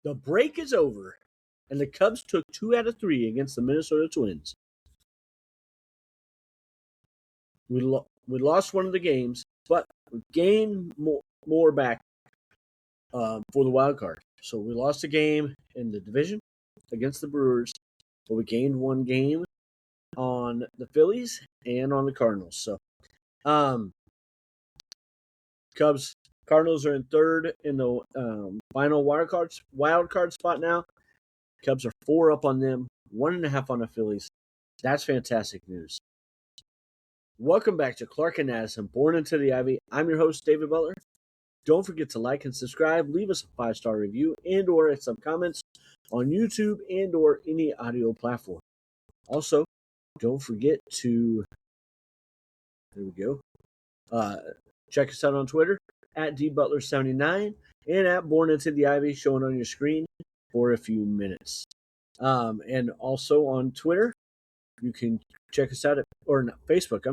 The break is over, and the Cubs took 2 out of 3 against the Minnesota Twins. We lost one of the games, but we gained more back for the wild card. So we lost a game in the division against the Brewers, but we gained one game on the Phillies and on the Cardinals. So, Cardinals are in third in the final wild card spot now. Cubs are 4 up on them, 1.5 on the Phillies. That's fantastic news. Welcome back to Clark and Addison, Born into the Ivy. I'm your host, David Butler. Don't forget to like and subscribe, leave us a 5-star review and or some comments on YouTube and or any audio platform. Also, don't forget to, check us out on Twitter at dbutler79 and at Born into the Ivy, showing on your screen for a few minutes. And also on Twitter, you can check us out at Facebook,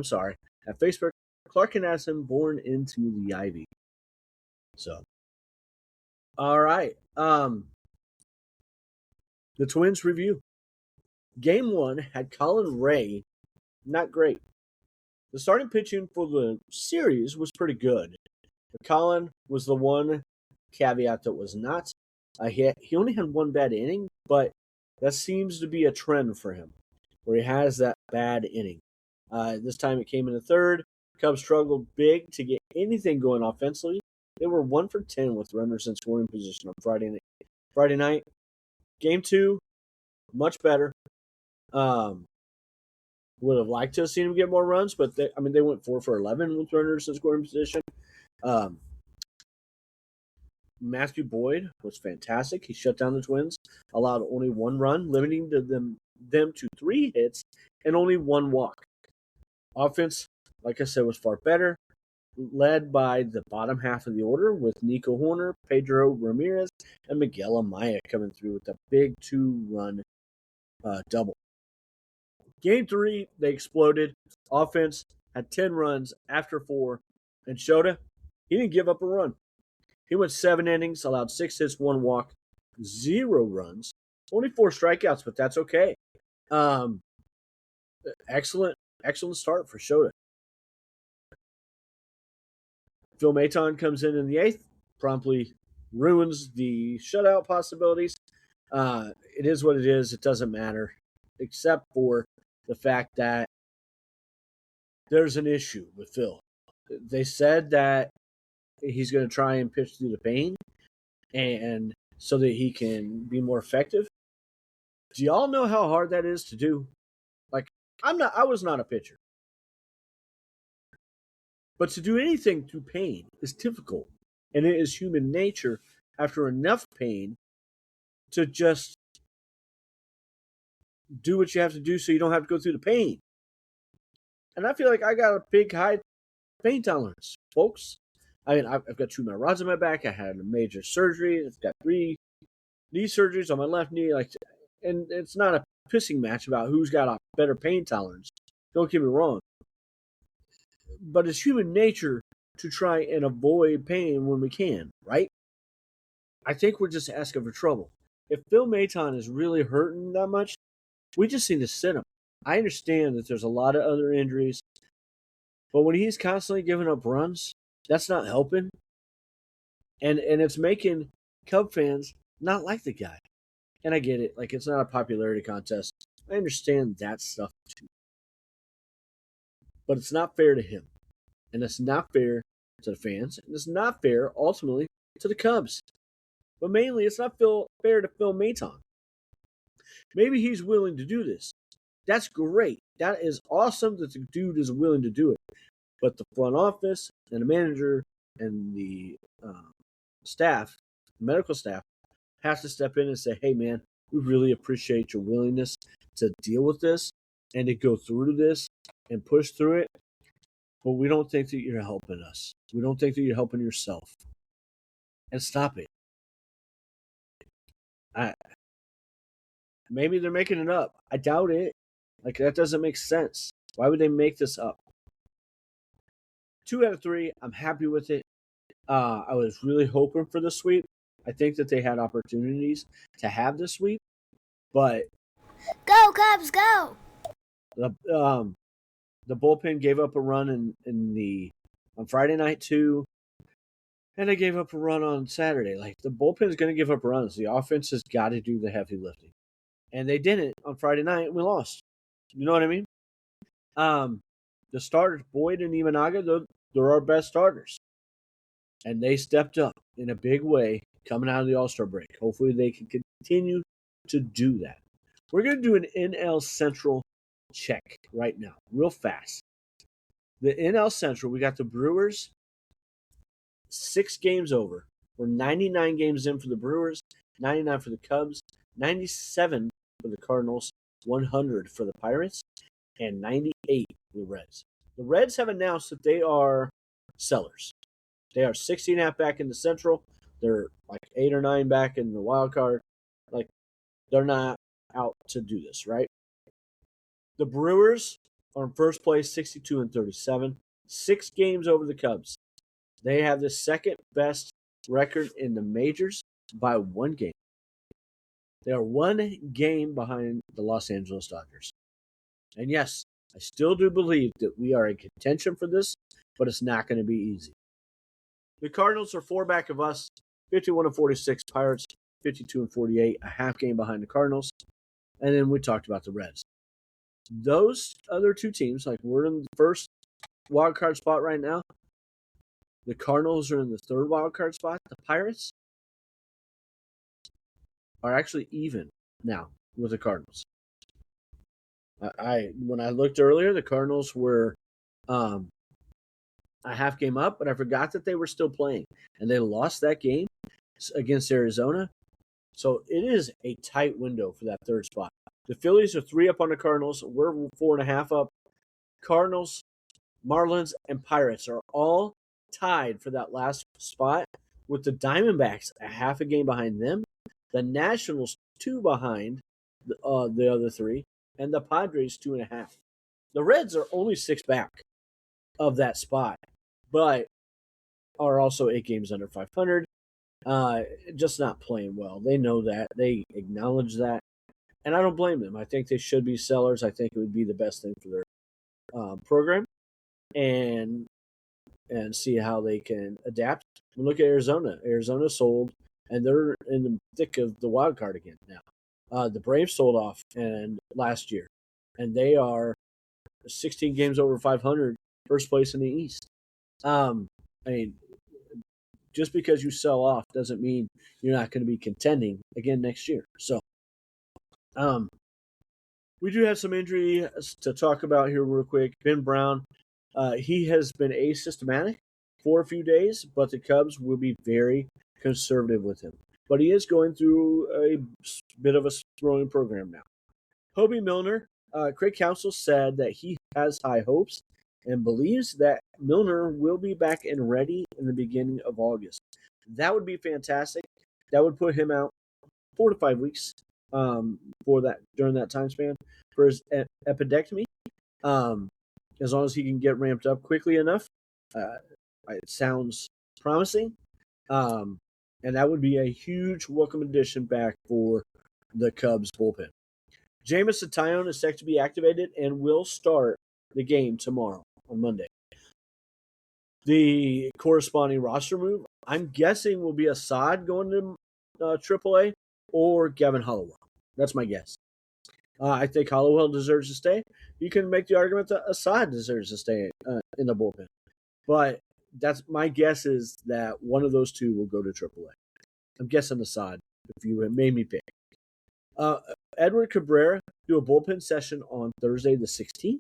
at Facebook, Clark and Addison, Born into the Ivy. So, all right. The Twins review. Game 1 had Colin Rea, not great. The starting pitching for the series was pretty good. But Colin was the one caveat that was not. He only had one bad inning, but that seems to be a trend for him, where he has that bad inning. This time it came in the third. Cubs struggled big to get anything going offensively. They were 1 for 10 with runners in scoring position on Friday night. Game 2, much better. Would have liked to have seen him get more runs, but they went 4 for 11 with runners in scoring position. Matthew Boyd was fantastic. He shut down the Twins, allowed only 1 run, limiting them to 3 hits and only 1 walk. Offense, like I said, was far better, led by the bottom half of the order with Nico Hoerner, Pedro Ramirez, and Miguel Amaya coming through with a big 2-run double. Game 3, they exploded. Offense had 10 runs after 4, and Shota, he didn't give up a run. He went 7 innings, allowed 6 hits, 1 walk, 0 runs, only 4 strikeouts, but that's okay. Excellent start for Shota. Phil Maton comes in the 8th, promptly ruins the shutout possibilities. It is what it is. It doesn't matter, except for the fact that there's an issue with Phil. They said that he's going to try and pitch through the pain, and so that he can be more effective. Do y'all know how hard that is to do? Like, I was not a pitcher. But to do anything through pain is difficult. And it is human nature, after enough pain, to just do what you have to do so you don't have to go through the pain. And I feel like I got a big, high pain tolerance, folks. I mean, I've got 2 rods in my back. I had a major surgery. I've got 3 knee surgeries on my left knee. And it's not a pissing match about who's got a better pain tolerance. Don't get me wrong. But it's human nature to try and avoid pain when we can, right? I think we're just asking for trouble. If Phil Maton is really hurting that much, we just need to sit him. I understand that there's a lot of other injuries, but when he's constantly giving up runs, that's not helping. And it's making Cub fans not like the guy. And I get it. Like, it's not a popularity contest. I understand that stuff too. But it's not fair to him. And it's not fair to the fans. And it's not fair, ultimately, to the Cubs. But mainly, it's not fair to Phil Maton. Maybe he's willing to do this. That's great. That is awesome that the dude is willing to do it. But the front office and the manager and the staff, medical staff, have to step in and say, hey, man, we really appreciate your willingness to deal with this and to go through this and push through it. But we don't think that you're helping us. We don't think that you're helping yourself. And stop it. Maybe they're making it up. I doubt it. Like, that doesn't make sense. Why would they make this up? 2 out of 3. I'm happy with it. I was really hoping for the sweep. I think that they had opportunities to have this sweep, but Go, Cubs, go! the bullpen gave up a run on Friday night too, and they gave up a run on Saturday. Like the bullpen is going to give up runs. The offense has got to do the heavy lifting, and they didn't on Friday night. And we lost. You know what I mean? The starters, Boyd and Imanaga, they're our best starters, and they stepped up in a big way coming out of the All-Star break. Hopefully, they can continue to do that. We're going to do an NL Central check right now, real fast. The NL Central, we got the Brewers 6 games over. We're 99 games in for the Brewers, 99 for the Cubs, 97 for the Cardinals, 100 for the Pirates, and 98 for the Reds. The Reds have announced that they are sellers. They are 16.5 back in the Central. They're like 8 or 9 back in the wild card. Like, they're not out to do this, right? The Brewers are in first place, 62-37, 6 games over the Cubs. They have the second best record in the majors by 1 game. They are 1 game behind the Los Angeles Dodgers. And yes, I still do believe that we are in contention for this, but it's not going to be easy. The Cardinals are 4 back of us, 51-46. Pirates, 52-48, a half game behind the Cardinals. And then we talked about the Reds. Those other 2 teams, like we're in the first wild card spot right now. The Cardinals are in the 3rd wild card spot. The Pirates are actually even now with the Cardinals. When I looked earlier, the Cardinals were a half game up, but I forgot that they were still playing, and they lost that game against Arizona. So it is a tight window for that 3rd spot. The Phillies are 3 up on the Cardinals. We're 4.5 up. Cardinals, Marlins, and Pirates are all tied for that last spot, with the Diamondbacks a half a game behind them, the Nationals 2 behind the other 3, and the Padres 2.5. The Reds are only 6 back of that spot, but are also 8 games under 500. Just not playing well. They know that. They acknowledge that. And I don't blame them. I think they should be sellers. I think it would be the best thing for their program. And see how they can adapt. Look at Arizona. Arizona sold, and they're in the thick of the wild card again now. The Braves sold off last year, and they are 16 games over 500, first place in the East. I mean, just because you sell off doesn't mean you're not going to be contending again next year. So, we do have some injury to talk about here real quick. Ben Brown, he has been asystematic for a few days, but the Cubs will be very conservative with him. But he is going through a bit of a throwing program now. Hobie Milner, Craig Counsell said that he has high hopes and believes that Milner will be back and ready in the beginning of August. That would be fantastic. That would put him out 4 to 5 weeks during that time span for his appendectomy. As long as he can get ramped up quickly enough, it sounds promising. And that would be a huge welcome addition back for the Cubs bullpen. Jameson Taillon is set to be activated and will start the game tomorrow on Monday. The corresponding roster move, I'm guessing, will be Assad going to AAA or Gavin Hollowell. That's my guess. I think Hollowell deserves to stay. You can make the argument that Assad deserves to stay in the bullpen. But that's my guess is that one of those 2 will go to AAA. I'm guessing Assad, if you made me pick. Edward Cabrera do a bullpen session on Thursday the 16th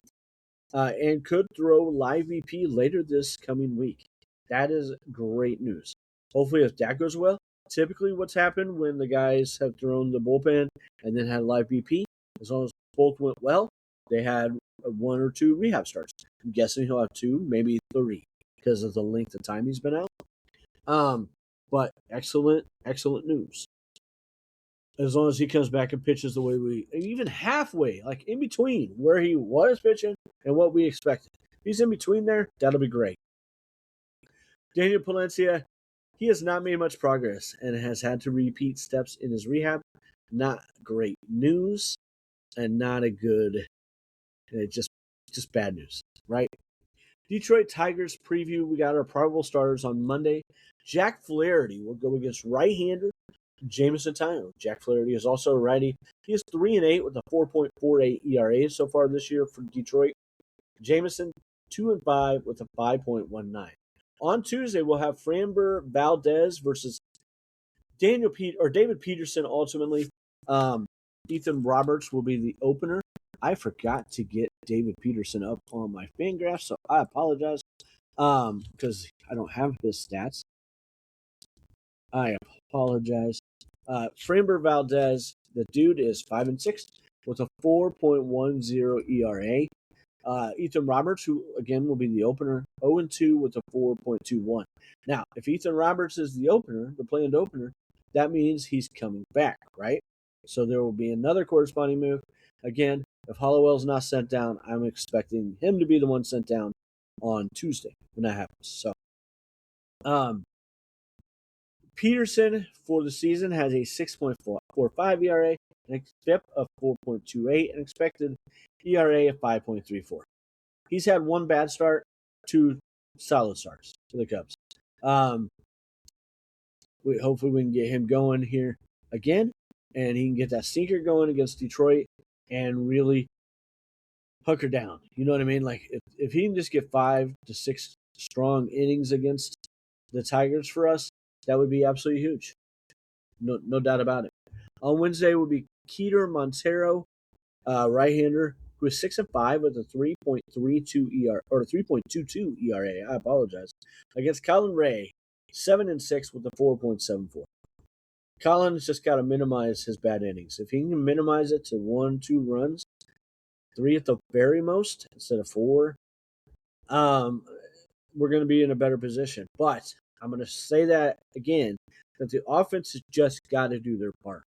and could throw live BP later this coming week. That is great news. Hopefully, if that goes well, typically what's happened when the guys have thrown the bullpen and then had live BP, as long as both went well, they had 1 or 2 rehab starts. I'm guessing he'll have 2, maybe 3, because of the length of time he's been out. But excellent news. As long as he comes back and pitches the way even halfway, like in between where he was pitching and what we expected. If he's in between there, that'll be great. Daniel Palencia, He has not made much progress and has had to repeat steps in his rehab. Not great news, and not a good. Just bad news, right? Detroit Tigers preview. We got our probable starters on Monday. Jack Flaherty will go against right-hander Jameson Taillon. Jack Flaherty is also a righty. He is 3-8 with a 4.48 ERA so far this year for Detroit. Jameson 2-5 with a 5.19. On Tuesday, we'll have Framber Valdez versus David Peterson. Ultimately, Ethan Roberts will be the opener. I forgot to get David Peterson up on my Fangraph, so I apologize because I don't have his stats. I apologize. Framber Valdez, the dude is 5-6 with a 4.10 ERA. Ethan Roberts, who again will be the opener, 0-2 with a 4.21. Now, if Ethan Roberts is the opener, the planned opener, that means he's coming back, right? So there will be another corresponding move. Again, if Hollowell's not sent down, I'm expecting him to be the one sent down on Tuesday when that happens. So, Peterson for the season has a 6.45 ERA, an FIP of 4.28, and expected ERA of 5.34. He's had one bad start, two solid starts for the Cubs. Hopefully we can get him going here again, and he can get that sinker going against Detroit and really hunker down. You know what I mean? Like if he can just get 5 to 6 strong innings against the Tigers for us, that would be absolutely huge. No doubt about it. On Wednesday will be Keter Montero, right-hander, who is 6-5 with a 3.32 ERA or 3.22 ERA. I apologize. Against Colin Ray, 7-6 with a 4.74. Colin's just got to minimize his bad innings. If he can minimize it to 1-2 runs, 3 at the very most instead of 4, we're going to be in a better position. But I'm going to say that again, that the offense has just got to do their part.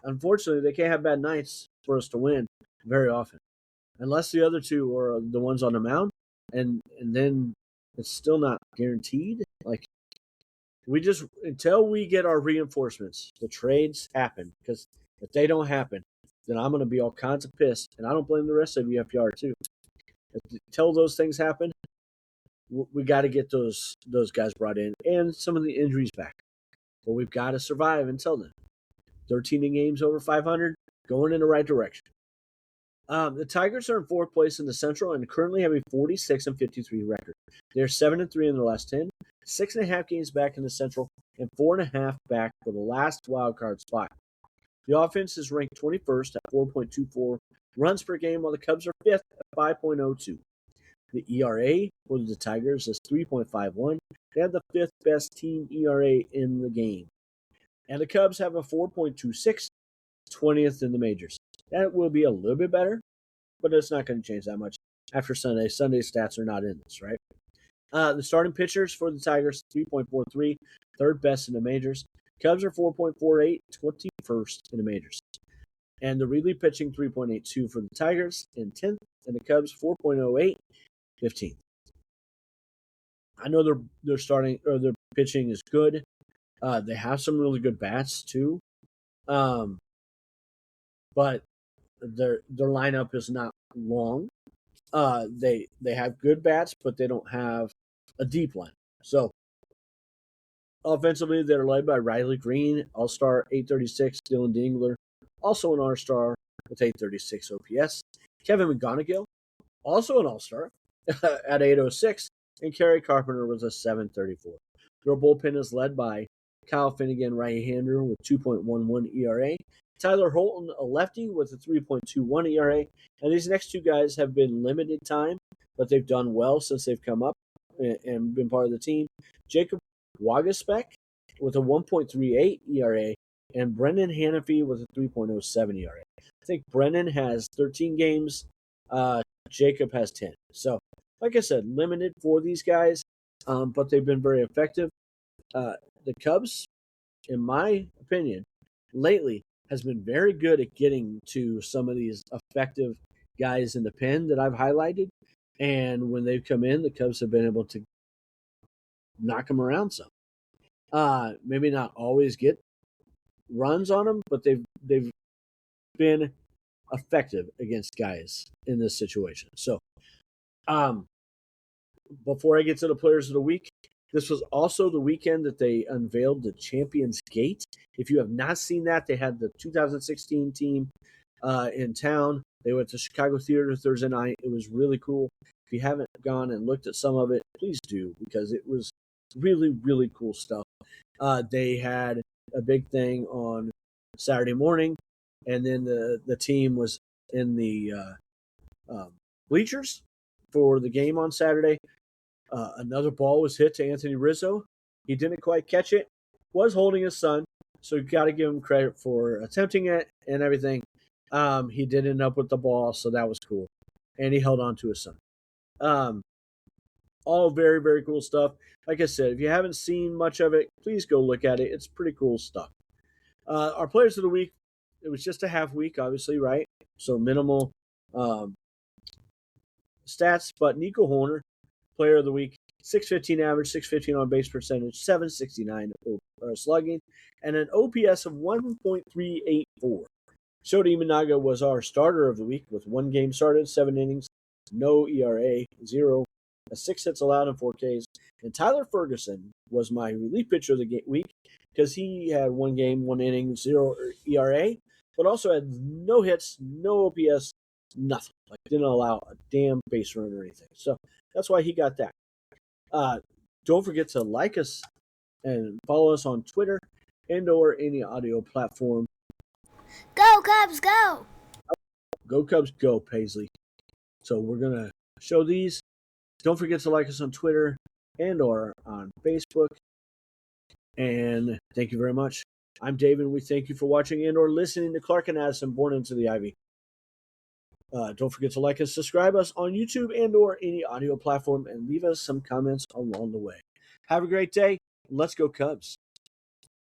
Unfortunately, they can't have bad nights for us to win very often. Unless the other two are the ones on the mound, and then it's still not guaranteed. Like, until we get our reinforcements, the trades happen. Because if they don't happen, then I'm going to be all kinds of pissed. And I don't blame the rest of UFR too. Until those things happen, we got to get those guys brought in and some of the injuries back. But we've got to survive until then. 13 games over 500, going in the right direction. The Tigers are in 4th place in the Central and currently have a 46-53 record. They're 7-3 in their last 10, 6.5 games back in the Central, and 4.5 back for the last wild card spot. The offense is ranked 21st at 4.24 runs per game, while the Cubs are 5th at 5.02. The ERA for the Tigers is 3.51. They have the 5th best team ERA in the game. And the Cubs have a 4.26, 20th in the majors. That will be a little bit better, but it's not going to change that much after Sunday. Sunday stats are not in this, right? The starting pitchers for the Tigers, 3.43, 3rd best in the majors. Cubs are 4.48, 21st in the majors. And the relief pitching, 3.82 for the Tigers in 10th, and the Cubs, 4.08, 15th. I know their pitching is good. They have some really good bats too, but their lineup is not long. They have good bats, but they don't have a deep line. So offensively, they're led by Riley Green, All-Star 836, Dylan Dingler, also an All-Star with 836 OPS. Kevin McGonigal, also an All-Star at 806, and Kerry Carpenter was a 734. Their bullpen is led by Kyle Finnegan, right-hander, with 2.11 ERA. Tyler Holton, a lefty, with a 3.21 ERA. And these next two guys have been limited time, but they've done well since they've come up and been part of the team. Jacob Waguespack with a 1.38 ERA, and Brendan Hanafy with a 3.07 ERA. I think Brendan has 13 games. Jacob has 10. So, like I said, limited for these guys, but they've been very effective. The Cubs, in my opinion, lately has been very good at getting to some of these effective guys in the pen that I've highlighted. And when they've come in, the Cubs have been able to knock them around some. Maybe not always get runs on them, but they've been effective against guys in this situation. So, before I get to the players of the week, this was also the weekend that they unveiled the Champions Gate. If you have not seen that, they had the 2016 team in town. They went to Chicago Theater Thursday night. It was really cool. If you haven't gone and looked at some of it, please do, because it was really, really cool stuff. They had a big thing on Saturday morning, and then the team was in the bleachers for the game on Saturday. Another ball was hit to Anthony Rizzo. He didn't quite catch it. Was holding his son, so you got to give him credit for attempting it and everything. He did end up with the ball, so that was cool. And he held on to his son. All very, very cool stuff. Like I said, if you haven't seen much of it, please go look at it. It's pretty cool stuff. Our players of the week, it was just a half week, obviously, right? So minimal stats, but Nico Hoerner, player of the week, 615 average, 615 on base percentage, 769 slugging, and an OPS of 1.384. Shota Imanaga was our starter of the week with 1 game started, 7 innings, no ERA, 0, 6 hits allowed and 4 Ks. And Tyler Ferguson was my relief pitcher of the week because he had 1 game, 1 inning, 0 ERA, but also had no hits, no OPS, nothing. Like, didn't allow a damn base run or anything. So that's why he got that. Don't forget to like us and follow us on Twitter and or any audio platform. Go Cubs, go! Go Cubs, go, Paisley. So we're going to show these. Don't forget to like us on Twitter and or on Facebook. And thank you very much. I'm David, and we thank you for watching and or listening to Clark and Addison Born into the Ivy. Don't forget to like and subscribe us on YouTube and or any audio platform and leave us some comments along the way. Have a great day. Let's go Cubs.